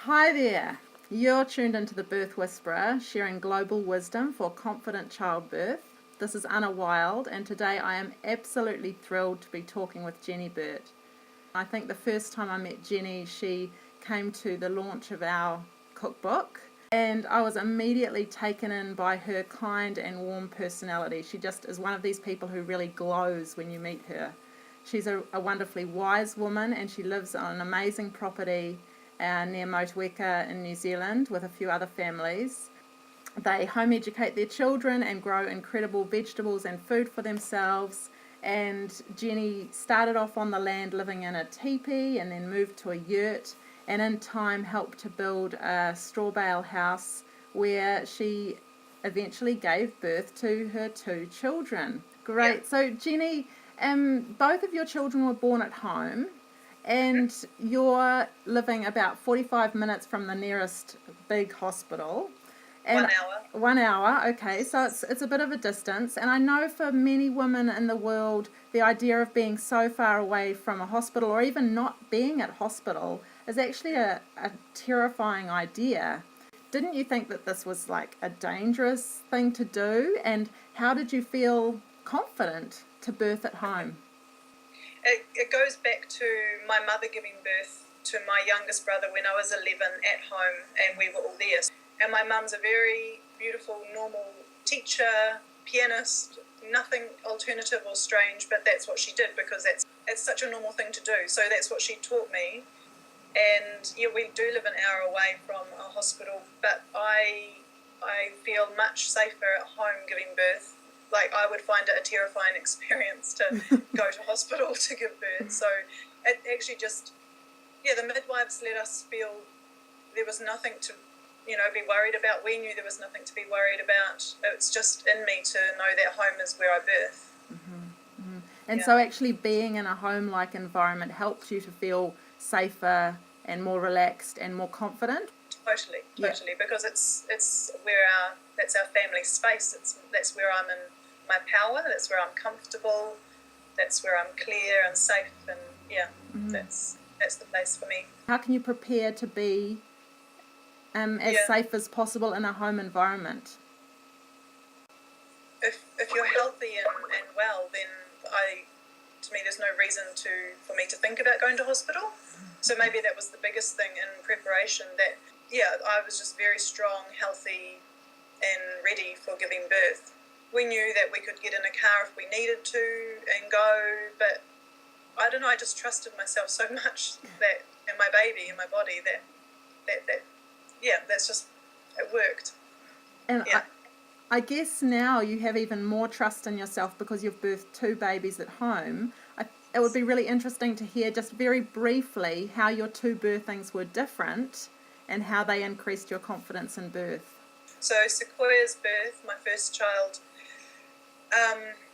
Hi there. You're tuned into the Birth Whisperer, sharing global wisdom for confident childbirth. This is Anna Wild, and today I am absolutely thrilled to be talking with Jenni Burt. I think the first time I met Jenni, she came to the launch of our cookbook, and I was immediately taken in by her kind and warm personality. She just is one of these people who really glows when you meet her. She's a wonderfully wise woman, and she lives on an amazing property near Motueka in New Zealand with a few other families. They home educate their children and grow incredible vegetables and food for themselves. And Jenni started off on the land living in a teepee and then moved to a yurt, and in time helped to build a straw bale house where she eventually gave birth to her two children. Great. Yeah. So Jenni, both of your children were born at home, and you're living about 45 minutes from the nearest big hospital. And 1 hour. 1 hour, okay, so it's a bit of a distance. And I know for many women in the world, the idea of being so far away from a hospital or even not being at hospital is actually a terrifying idea. Didn't you think that this was like a dangerous thing to do? And how did you feel confident to birth at home? It goes back to my mother giving birth to my youngest brother when I was 11 at home, and we were all there. And my mum's a very beautiful, normal teacher, pianist, nothing alternative or strange, but that's what she did because it's such a normal thing to do. So that's what she taught me. And yeah, we do live an hour away from a hospital, but I feel much safer at home giving birth. Like, I would find it a terrifying experience to go to hospital to give birth. So it actually just, the midwives let us feel there was nothing to, be worried about. We knew there was nothing to be worried about. It's just in me to know that home is where I birth. And so actually being in a home-like environment helps you to feel safer and more relaxed and more confident? Totally, because it's where that's our family space. That's where I'm in my power. That's where I'm comfortable. That's where I'm clear and safe. And that's the place for me. How can you prepare to be as safe as possible in a home environment? If you're healthy and well, then to me, there's no reason for me to think about going to hospital. So maybe that was the biggest thing in preparation, that I was just very strong, healthy, and ready for giving birth. We knew that we could get in a car if we needed to and go, but I don't know, I just trusted myself so much that, and my baby and my body, that that's just, it worked. And I guess now you have even more trust in yourself because you've birthed two babies at home. It would be really interesting to hear just very briefly how your two birthings were different and how they increased your confidence in birth. So Sequoia's birth, my first child,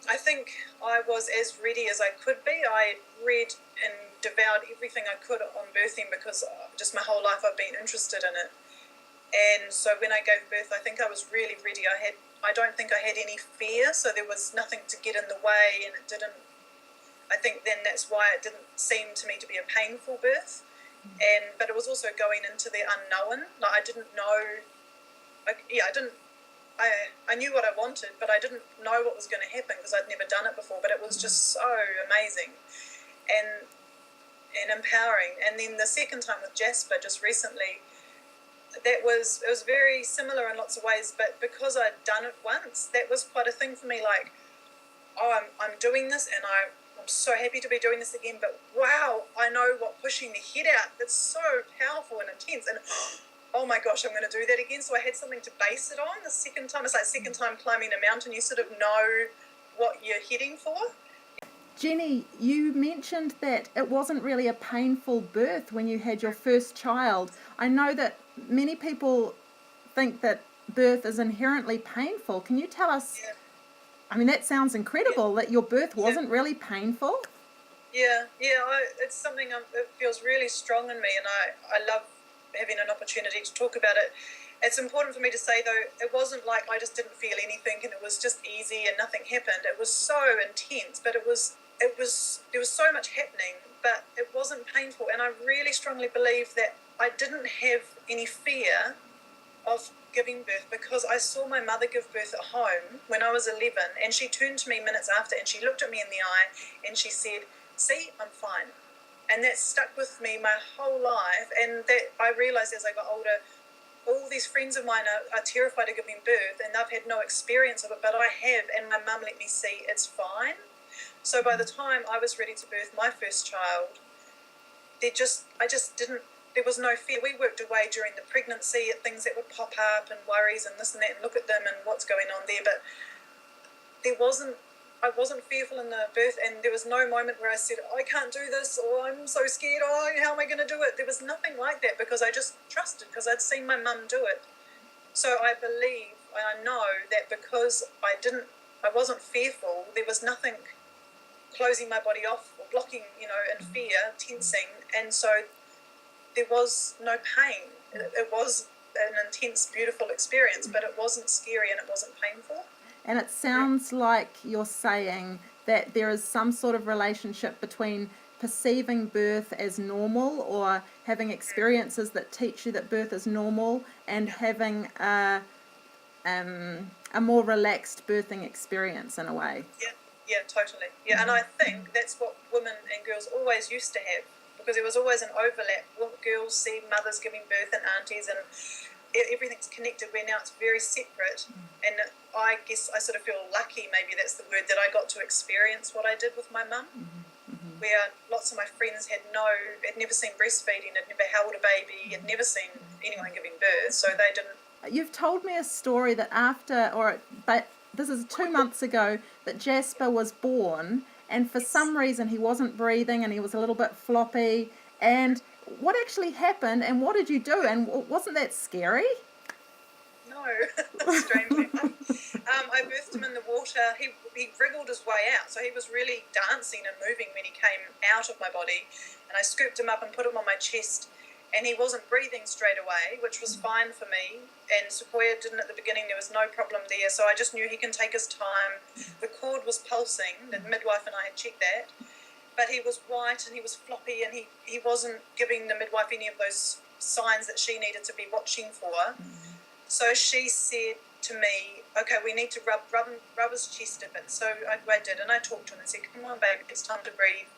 I think I was as ready as I could be. I read and devoured everything I could on birthing because just my whole life I've been interested in it. And so when I gave birth, I think I was really ready. I don't think I had any fear, so there was nothing to get in the way, and I think then that's why it didn't seem to me to be a painful birth. But it was also going into the unknown. Like, I didn't know. I knew what I wanted, but I didn't know what was going to happen because I'd never done it before. But it was just so amazing and empowering. And then the second time with Jasper, just recently, it was very similar in lots of ways. But because I'd done it once, that was quite a thing for me. Like, I'm doing this, and I'm so happy to be doing this again. But wow, I know what pushing the head out. It's so powerful and intense. And oh my gosh, I'm going to do that again. So I had something to base it on the second time. It's like second time climbing a mountain. You sort of know what you're heading for. Jenni, you mentioned that it wasn't really a painful birth when you had your first child. I know that many people think that birth is inherently painful. Can you tell us? Yeah. I mean, that sounds incredible that your birth wasn't really painful. It's something that feels really strong in me, and I love having an opportunity to talk about it. It's important for me to say, though, it wasn't like I just didn't feel anything and it was just easy and nothing happened. It was so intense, but there was so much happening, but it wasn't painful. And I really strongly believe that I didn't have any fear of giving birth because I saw my mother give birth at home when I was 11, and she turned to me minutes after and she looked at me in the eye and she said, "See, I'm fine." And that stuck with me my whole life, and that I realised as I got older, all these friends of mine are terrified of giving birth and they've had no experience of it, but I have, and my mum let me see it's fine. So by the time I was ready to birth my first child, there was no fear. We worked away during the pregnancy at things that would pop up and worries and this and that, and look at them and what's going on there, but I wasn't fearful in the birth, and there was no moment where I said, "I can't do this," or "I'm so scared, how am I going to do it?" There was nothing like that because I just trusted, because I'd seen my mum do it. So I believe, and I know that because I wasn't fearful, there was nothing closing my body off or blocking, in fear, tensing, and so there was no pain. It was an intense, beautiful experience, but it wasn't scary and it wasn't painful. And it sounds like you're saying that there is some sort of relationship between perceiving birth as normal, or having experiences that teach you that birth is normal, and having a more relaxed birthing experience in a way. Yeah, totally. Yeah, and I think that's what women and girls always used to have, because there was always an overlap. Girls see mothers giving birth and aunties, and everything's connected, where now it's very separate. And I guess I sort of feel lucky, maybe that's the word, that I got to experience what I did with my mum, where lots of my friends had never seen breastfeeding, had never held a baby, had never seen anyone giving birth, so they didn't. You've told me a story that but this is 2 months ago, that Jasper was born, and for some reason he wasn't breathing and he was a little bit floppy. And what actually happened, and what did you do? And wasn't that scary? No, strangely enough. I birthed him in the water. He wriggled his way out, so he was really dancing and moving when he came out of my body. And I scooped him up and put him on my chest, and he wasn't breathing straight away, which was fine for me. And Sequoia didn't at the beginning. There was no problem there, so I just knew he can take his time. The cord was pulsing. The midwife and I had checked that. But he was white and he was floppy, and he wasn't giving the midwife any of those signs that she needed to be watching for. So she said to me, "Okay, we need to rub his chest a bit." So I did, and I talked to him and said, "Come on, baby, it's time to breathe."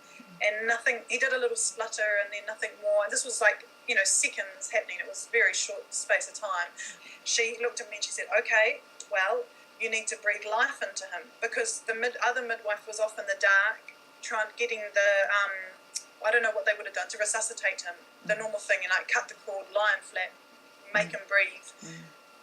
And nothing, he did a little splutter and then nothing more. And this was like, seconds happening. It was a very short space of time. She looked at me and she said, "Okay, well, you need to breathe life into him," because the other midwife was off in the dark, getting the, I don't know what they would have done to resuscitate him, the normal thing, cut the cord, lie him flat, make him breathe.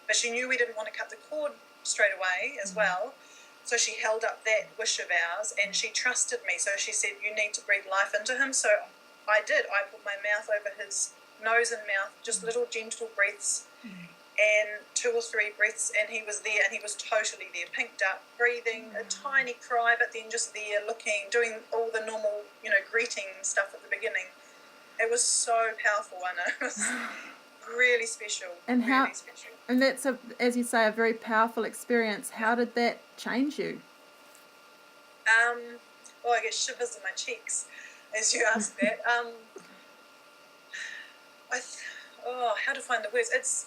But she knew we didn't want to cut the cord straight away as well. So she held up that wish of ours, and she trusted me. So she said, "You need to breathe life into him." So I did. I put my mouth over his nose and mouth, just little gentle breaths, and 2 or 3 breaths, and he was there, and he was totally there, pinked up, breathing, a tiny cry, but then just there, looking, doing all the normal, greeting stuff at the beginning. It was so powerful, Anna. It was really special. And really special. And that's, as you say, a very powerful experience. How did that change you? I get shivers in my cheeks as you ask that. How to find the words? It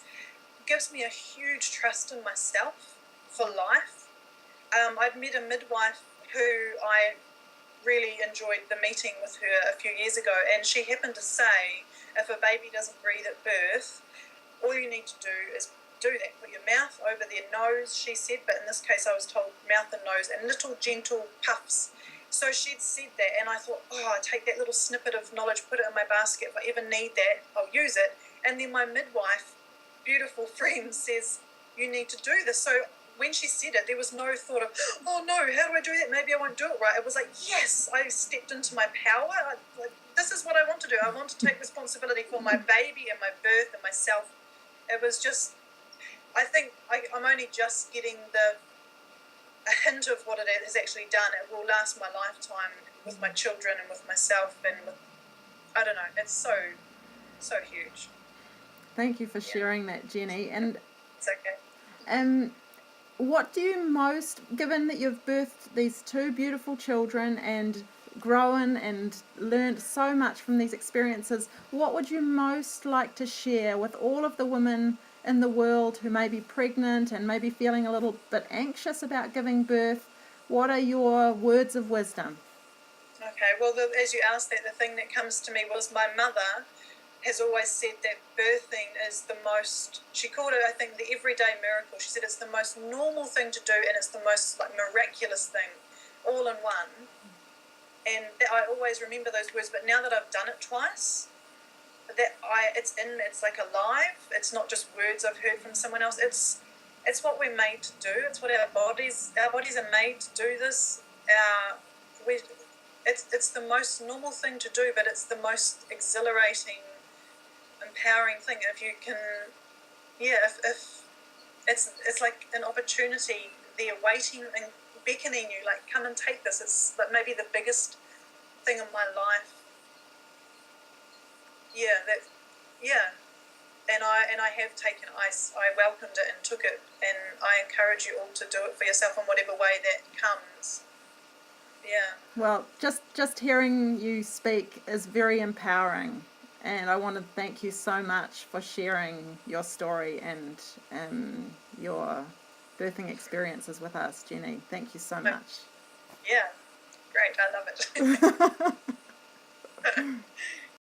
gives me a huge trust in myself for life. I'd met a midwife who I really enjoyed the meeting with her a few years ago, and she happened to say, if a baby doesn't breathe at birth, all you need to do is do that. Put your mouth over their nose, she said, but in this case I was told mouth and nose, and little gentle puffs. So she'd said that, and I thought, I take that little snippet of knowledge, put it in my basket. If I ever need that, I'll use it. And then my midwife, beautiful friend, says, "You need to do this." So when she said it, there was no thought of, "Oh no, how do I do that? Maybe I won't do it right." It was like, yes, I stepped into my power. This is what I want to do. I want to take responsibility for my baby and my birth and myself. It was just, I think I'm only just getting a hint of what it has actually done. It will last my lifetime with my children and with myself, and with, I don't know, it's so huge. Thank you for sharing that, Jenni. And it's okay. What do you most, given that you've birthed these 2 beautiful children and grown and learned so much from these experiences. What would you most like to share with all of the women in the world who may be pregnant and maybe feeling a little bit anxious about giving birth? What are your words of wisdom? Okay, well, as you asked that, the thing that comes to me was my mother has always said that birthing is the most, she called it, I think, the everyday miracle. She said it's the most normal thing to do and it's the most like miraculous thing all in one. And I always remember those words, but now that I've done it twice, it's like alive. It's not just words I've heard from someone else. It's what we're made to do. It's what our bodies are made to do this. It's the most normal thing to do, but it's the most exhilarating, empowering thing. If you can, if it's like an opportunity, they're waiting and beckoning you, like, come and take this. It's like maybe the biggest thing in my life. And I have taken ice. I welcomed it and took it, and I encourage you all to do it for yourself in whatever way that comes. Yeah. Well, just hearing you speak is very empowering, and I want to thank you so much for sharing your story and your birthing experiences with us, Jenni. Thank you so much. Yeah, great. I love it.